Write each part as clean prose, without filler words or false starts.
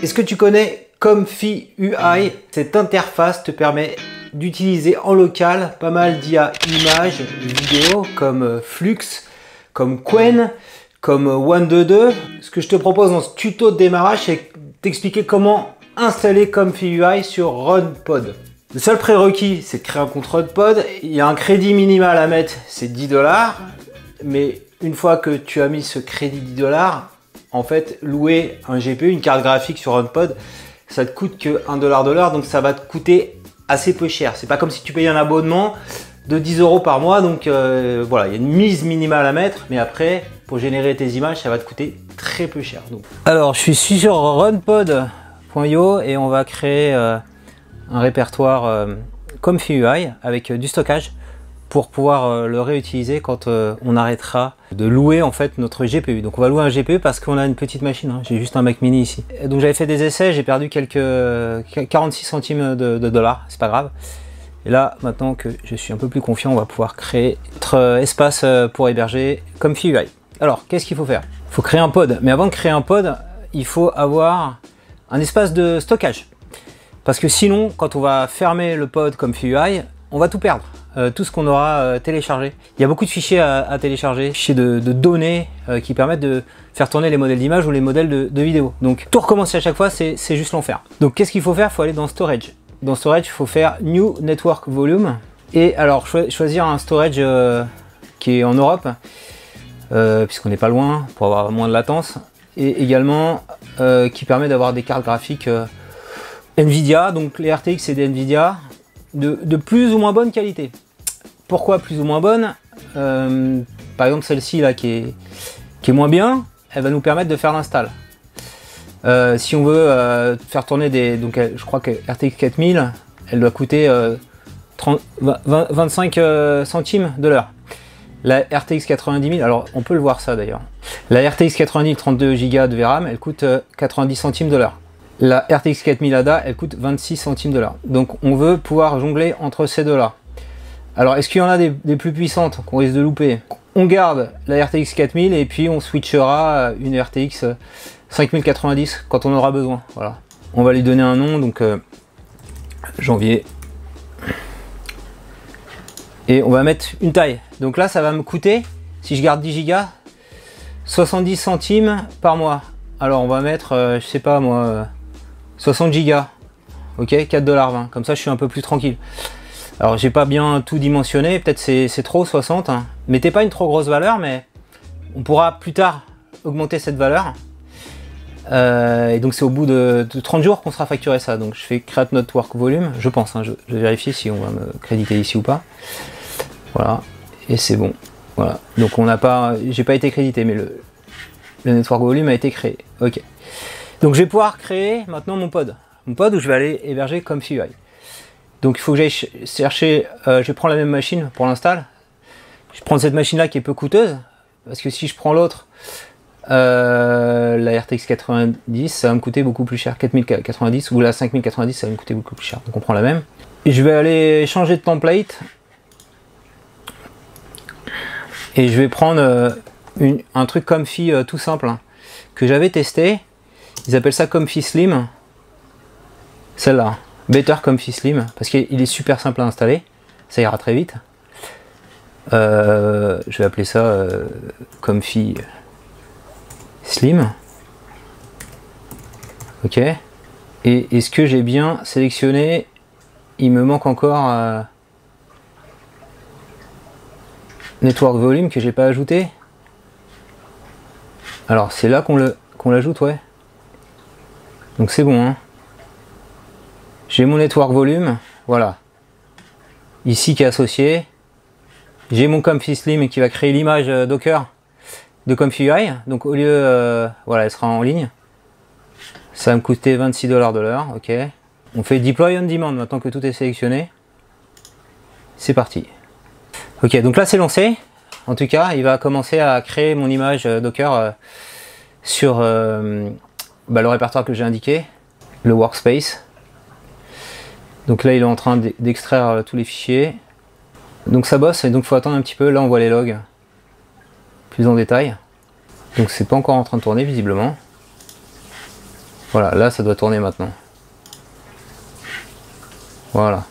Est-ce que tu connais Comfy UI? Cette interface te permet d'utiliser en local pas mal d'IA images, vidéos comme Flux, comme Qwen, comme One22. Ce que je te propose dans ce tuto de démarrage, c'est t'expliquer comment installer Comfy UI sur RunPod. Le seul prérequis, c'est de créer un compte RunPod. Il y a un crédit minimal à mettre, c'est 10 $. Mais une fois que tu as mis ce crédit 10 $, en fait, louer un GPU, une carte graphique sur RunPod, ça te coûte que 1 $ de l'heure, donc ça va te coûter assez peu cher. C'est pas comme si tu payais un abonnement de 10 € par mois, donc voilà, il y a une mise minimale à mettre, mais après, pour générer tes images, ça va te coûter très peu cher. Donc. Alors, je suis sur runpod.io et on va créer un répertoire Comfy UI avec du stockage pour pouvoir le réutiliser quand on arrêtera de louer en fait notre GPU. Donc on va louer un GPU parce qu'on a une petite machine, hein. J'ai juste un Mac mini ici. Et donc j'avais fait des essais, j'ai perdu quelques 46 centimes de dollars, c'est pas grave. Et là, maintenant que je suis un peu plus confiant, on va pouvoir créer notre espace pour héberger Comfy UI. Alors, qu'est-ce qu'il faut faire? Il faut créer un pod, mais avant de créer un pod, il faut avoir un espace de stockage. Parce que sinon, quand on va fermer le pod Comfy UI, on va tout perdre. Tout ce qu'on aura téléchargé. Il y a beaucoup de fichiers à télécharger, fichiers de données qui permettent de faire tourner les modèles d'image ou les modèles de vidéo. Donc tout recommencer à chaque fois, c'est juste l'enfer. Donc qu'est-ce qu'il faut faire? Il faut aller dans Storage. Dans Storage, il faut faire New Network Volume. Et alors choisir un storage qui est en Europe, puisqu'on n'est pas loin, pour avoir moins de latence. Et également qui permet d'avoir des cartes graphiques Nvidia, donc les RTX et des Nvidia, de plus ou moins bonne qualité. Pourquoi plus ou moins bonne? Par exemple celle-ci là qui est moins bien, elle va nous permettre de faire l'install. Si on veut faire tourner des... Donc je crois que RTX 4000, elle doit coûter 25 centimes de l'heure. La RTX 90 000, alors on peut le voir ça d'ailleurs. La RTX 90 32 Go de VRAM, elle coûte 90 centimes de l'heure. La RTX 4000 ADA, elle coûte 26 centimes de l'heure. Donc on veut pouvoir jongler entre ces deux-là. Alors est-ce qu'il y en a des plus puissantes qu'on risque de louper? On garde la RTX 4000 et puis on switchera à une RTX 5090 quand on aura besoin. Voilà. On va lui donner un nom, donc janvier. Et on va mettre une taille. Donc là ça va me coûter, si je garde 10 Go, 70 centimes par mois. Alors on va mettre, je sais pas moi... 60 Go, ok, 4,20 $, comme ça je suis un peu plus tranquille. Alors j'ai pas bien tout dimensionné, peut-être c'est trop 60, hein. Mettez pas une trop grosse valeur, mais on pourra plus tard augmenter cette valeur. Et donc c'est au bout de 30 jours qu'on sera facturé ça. Donc je fais Create Network Volume, je pense, hein, je vais vérifier si on va me créditer ici ou pas. Voilà, et c'est bon. Voilà, donc on n'a pas, j'ai pas été crédité, mais le Network Volume a été créé, ok. Donc je vais pouvoir créer maintenant mon pod où je vais aller héberger Comfy UI. Donc il faut que j'aille chercher, je vais prendre la même machine pour l'install. Je prends cette machine là qui est peu coûteuse, parce que si je prends l'autre, la RTX 90, ça va me coûter beaucoup plus cher, 4090 ou la 5090, ça va me coûter beaucoup plus cher. Donc on prend la même. Et je vais aller changer de template. Et je vais prendre un truc Comfy tout simple, hein, que j'avais testé. Ils appellent ça Comfy Slim. Celle-là, Better Comfy Slim, parce qu'il est super simple à installer. Ça ira très vite. Je vais appeler ça Comfy Slim. Ok. Et est-ce que j'ai bien sélectionné? Il me manque encore Network Volume que j'ai pas ajouté. Alors c'est là qu'on l'ajoute, ouais. Donc c'est bon, hein. J'ai mon Network Volume, voilà. Ici qui est associé. J'ai mon Comfy Slim qui va créer l'image Docker de Comfy UI. Donc au lieu, voilà, elle sera en ligne. Ça va me coûter 26 $ de l'heure, ok. On fait Deploy on Demand maintenant que tout est sélectionné. C'est parti. Ok, donc là c'est lancé. En tout cas, il va commencer à créer mon image Docker sur le répertoire que j'ai indiqué, le workspace. Donc là il est en train d'extraire tous les fichiers. Donc ça bosse et donc il faut attendre un petit peu. Là on voit les logs plus en détail. Donc c'est pas encore en train de tourner visiblement. Voilà, là ça doit tourner maintenant. Voilà.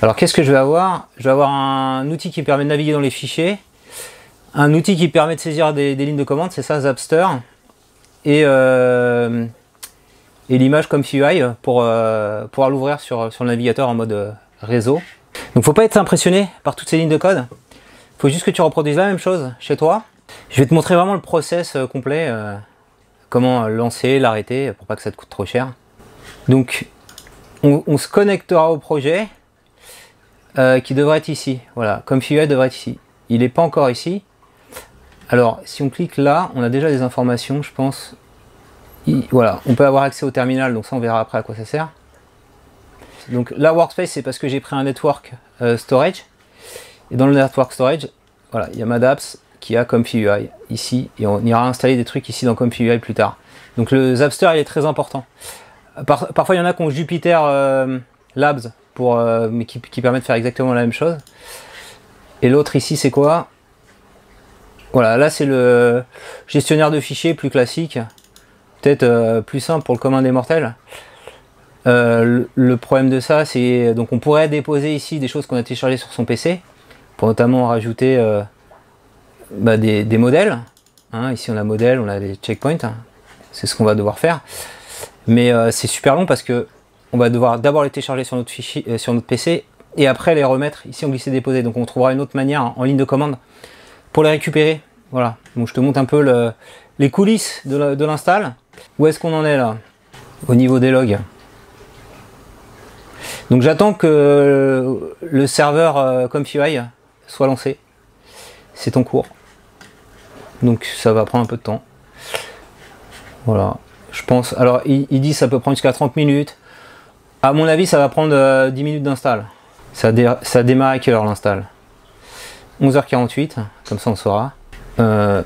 Alors qu'est-ce que je vais avoir? Je vais avoir un outil qui me permet de naviguer dans les fichiers, un outil qui permet de saisir des lignes de commande, c'est ça, Zapster, et l'image ComfyUI pour pouvoir l'ouvrir sur le navigateur en mode réseau. Donc faut pas être impressionné par toutes ces lignes de code, faut juste que tu reproduises la même chose chez toi. Je vais te montrer vraiment le process complet, comment lancer, l'arrêter pour pas que ça te coûte trop cher. Donc on se connectera au projet qui devrait être ici. Voilà, ComfyUI devrait être ici. Il n'est pas encore ici. Alors si on clique là, on a déjà des informations, je pense. Voilà, on peut avoir accès au terminal, donc ça on verra après à quoi ça sert. Donc la workspace, c'est parce que j'ai pris un network storage. Et dans le network storage, voilà, il y a Madapps qui a ComfyUI ici, et on ira installer des trucs ici dans ComfyUI plus tard. Donc le Zapster il est très important. Parfois il y en a qui ont Jupyter Labs mais qui permet de faire exactement la même chose. Et l'autre ici c'est quoi? Voilà, là c'est le gestionnaire de fichiers plus classique, peut-être plus simple pour le commun des mortels. Le problème de ça, c'est donc on pourrait déposer ici des choses qu'on a téléchargées sur son PC, pour notamment rajouter des modèles. Hein, ici on a modèle, on a des checkpoints, hein, c'est ce qu'on va devoir faire. Mais c'est super long parce que on va devoir d'abord les télécharger sur notre fichier, sur notre PC, et après les remettre ici en glisser-déposer. Donc on trouvera une autre manière en ligne de commande pour les récupérer. Voilà. Donc je te montre un peu les coulisses de l'install. Où est-ce qu'on en est là au niveau des logs? Donc j'attends que le serveur ComfyUI soit lancé. C'est en cours. Donc ça va prendre un peu de temps. Voilà. Je pense. Alors il dit que ça peut prendre jusqu'à 30 minutes. À mon avis, ça va prendre 10 minutes d'install. Ça démarre à quelle heure l'install? 11h48, comme ça on saura. Je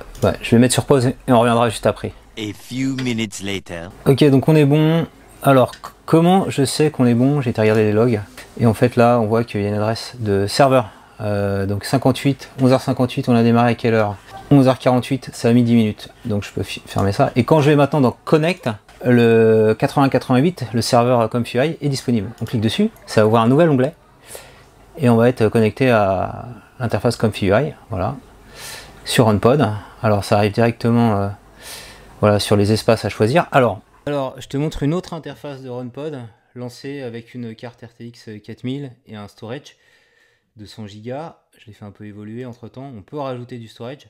vais mettre sur pause et on reviendra juste après. A few minutes later. Ok, donc on est bon. Alors, comment je sais qu'on est bon? J'ai été regarder les logs. Et en fait, là, on voit qu'il y a une adresse de serveur. Donc 11h58, on a démarré à quelle heure? 11h48, ça a mis 10 minutes. Donc je peux fermer ça. Et quand je vais maintenant dans Connect, le 8088, le serveur ComfyUI, est disponible. On clique dessus, ça va ouvrir un nouvel onglet. Et on va être connecté à l'interface ComfyUI. Voilà. Sur OnPod. Alors ça arrive directement voilà, sur les espaces à choisir. Alors, je te montre une autre interface de RunPod lancée avec une carte RTX 4000 et un storage de 100 Go. Je l'ai fait un peu évoluer entre temps. On peut rajouter du storage.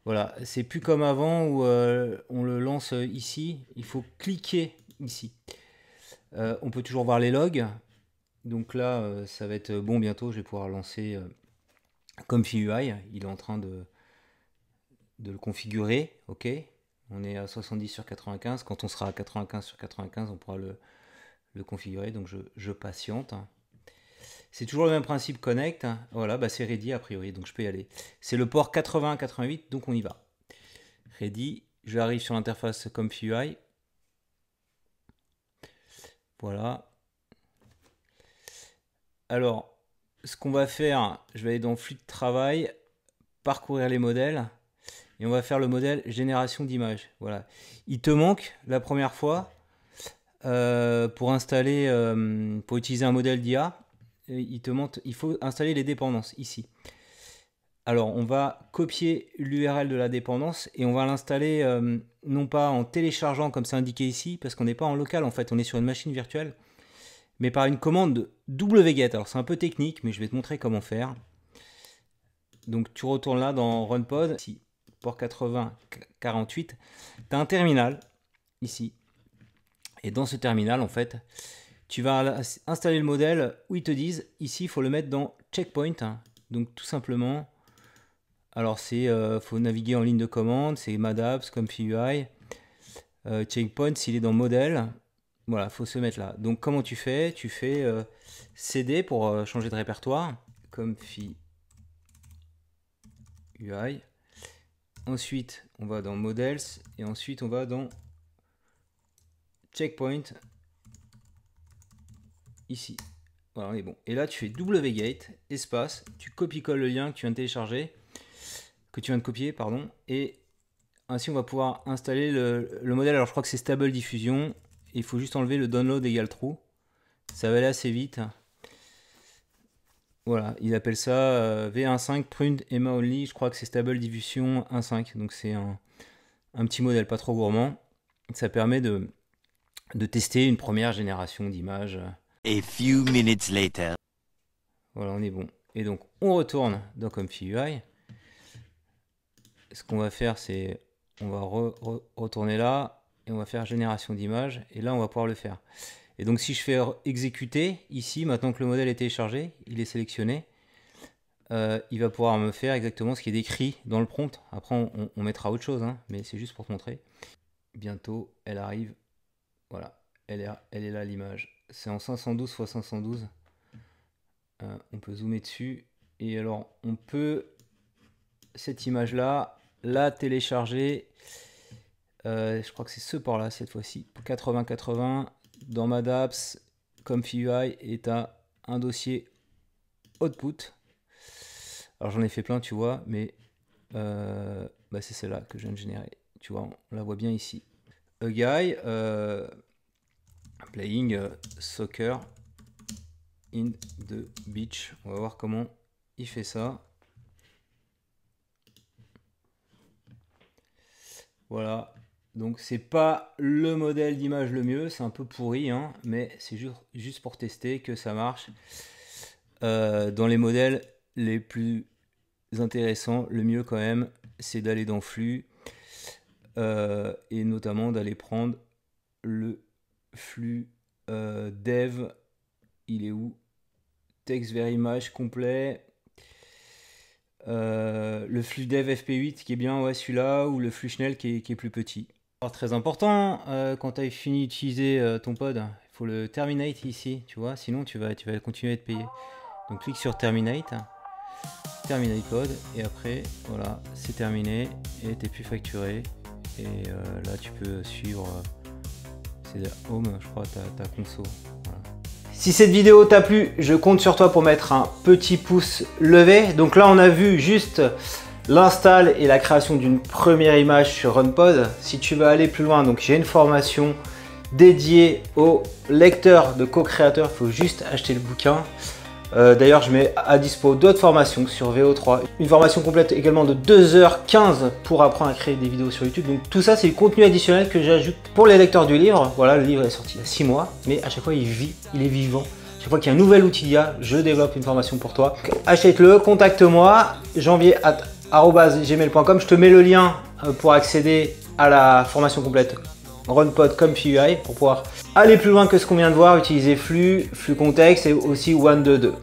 Voilà, c'est plus comme avant où on le lance ici. Il faut cliquer ici. On peut toujours voir les logs. Donc là, ça va être bon bientôt. Je vais pouvoir lancer ComfyUI. Il est en train de le configurer. Ok. On est à 70 sur 95. Quand on sera à 95 sur 95, on pourra le configurer. Donc je patiente. C'est toujours le même principe connect. Voilà, c'est ready a priori, donc je peux y aller. C'est le port 80-88, donc on y va. Ready, j'arrive sur l'interface ComfyUI. Voilà. Alors, ce qu'on va faire, je vais aller dans flux de travail, parcourir les modèles. Et on va faire le modèle génération d'images. Voilà. Il te manque la première fois pour installer, pour utiliser un modèle d'IA, il faut installer les dépendances ici. Alors on va copier l'URL de la dépendance et on va l'installer non pas en téléchargeant comme c'est indiqué ici, parce qu'on n'est pas en local en fait, on est sur une machine virtuelle, mais par une commande wget. Alors c'est un peu technique, mais je vais te montrer comment faire. Donc tu retournes là dans RunPod, ici, port 80-48, tu as un terminal ici. Et dans ce terminal, en fait, tu vas installer le modèle où ils te disent, ici, il faut le mettre dans checkpoint. Donc tout simplement, alors c'est, faut naviguer en ligne de commande, c'est Madapps, ComfyUI, checkpoint, s'il est dans modèle, voilà, faut se mettre là. Donc comment tu fais? Tu fais CD pour changer de répertoire, ComfyUI. Ensuite, on va dans Models et ensuite on va dans Checkpoint. Ici. Voilà, on est bon. Et là, tu fais wget, espace, tu copies-colles le lien que tu viens de télécharger, que tu viens de copier, pardon, et Ainsi, on va pouvoir installer le modèle. Alors, je crois que c'est Stable Diffusion. Il faut juste enlever le download égale true. Ça va aller assez vite. Voilà, il appelle ça V1.5 Pruned EMA Only. Je crois que c'est Stable Diffusion 1.5. Donc, c'est un petit modèle pas trop gourmand. Ça permet de tester une première génération d'images. A few minutes later. Voilà, on est bon. Et donc, on retourne dans Comfy UI. Ce qu'on va faire, c'est on va retourner là et on va faire génération d'images. Et là, on va pouvoir le faire. Et donc, si je fais exécuter, ici, maintenant que le modèle est téléchargé, il est sélectionné, il va pouvoir me faire exactement ce qui est décrit dans le prompt. Après, on mettra autre chose, hein, mais c'est juste pour te montrer. Bientôt, elle arrive. Voilà, elle est là l'image. C'est en 512 x 512. On peut zoomer dessus. Et alors, on peut, cette image-là, la télécharger. Je crois que c'est ce port-là, cette fois-ci. 8080, dans ma dApps, Comfy UI, et tu as un dossier output. Alors, j'en ai fait plein, tu vois, mais c'est celle-là que je viens de générer. Tu vois, on la voit bien ici. A guy playing soccer in the beach. On va voir comment il fait ça. Voilà. Donc c'est pas le modèle d'image le mieux, c'est un peu pourri, hein, mais c'est juste pour tester que ça marche. Dans les modèles les plus intéressants, le mieux quand même, c'est d'aller dans flux. Et notamment d'aller prendre le flux dev, il est où? Text vers image complet, le flux dev FP8 qui est bien, ouais, celui-là, ou le flux Schnell qui est plus petit. Alors, très important, quand tu as fini d'utiliser ton pod, il faut le terminate ici, tu vois, sinon tu vas continuer à être payé. Donc clique sur terminate pod, et après voilà, c'est terminé et t'es plus facturé. Et là tu peux suivre, c'est home, je crois, ta conso. Voilà. Si cette vidéo t'a plu, je compte sur toi pour mettre un petit pouce levé. Donc là on a vu juste l'install et la création d'une première image sur RunPod. Si tu veux aller plus loin, donc j'ai une formation dédiée au lecteur de co-créateur, il faut juste acheter le bouquin. D'ailleurs, je mets à dispo d'autres formations sur VO3. Une formation complète également de 2h15 pour apprendre à créer des vidéos sur YouTube. Donc tout ça, c'est du contenu additionnel que j'ajoute pour les lecteurs du livre. Voilà, le livre est sorti il y a 6 mois, mais à chaque fois, il est vivant. Chaque fois qu'il y a un nouvel outil d'IA, je développe une formation pour toi. Achète-le, contacte-moi, janvier@gmail.com. Je te mets le lien pour accéder à la formation complète RunPod Comfy UI pour pouvoir aller plus loin que ce qu'on vient de voir, utiliser flux contexte et aussi one 2 2.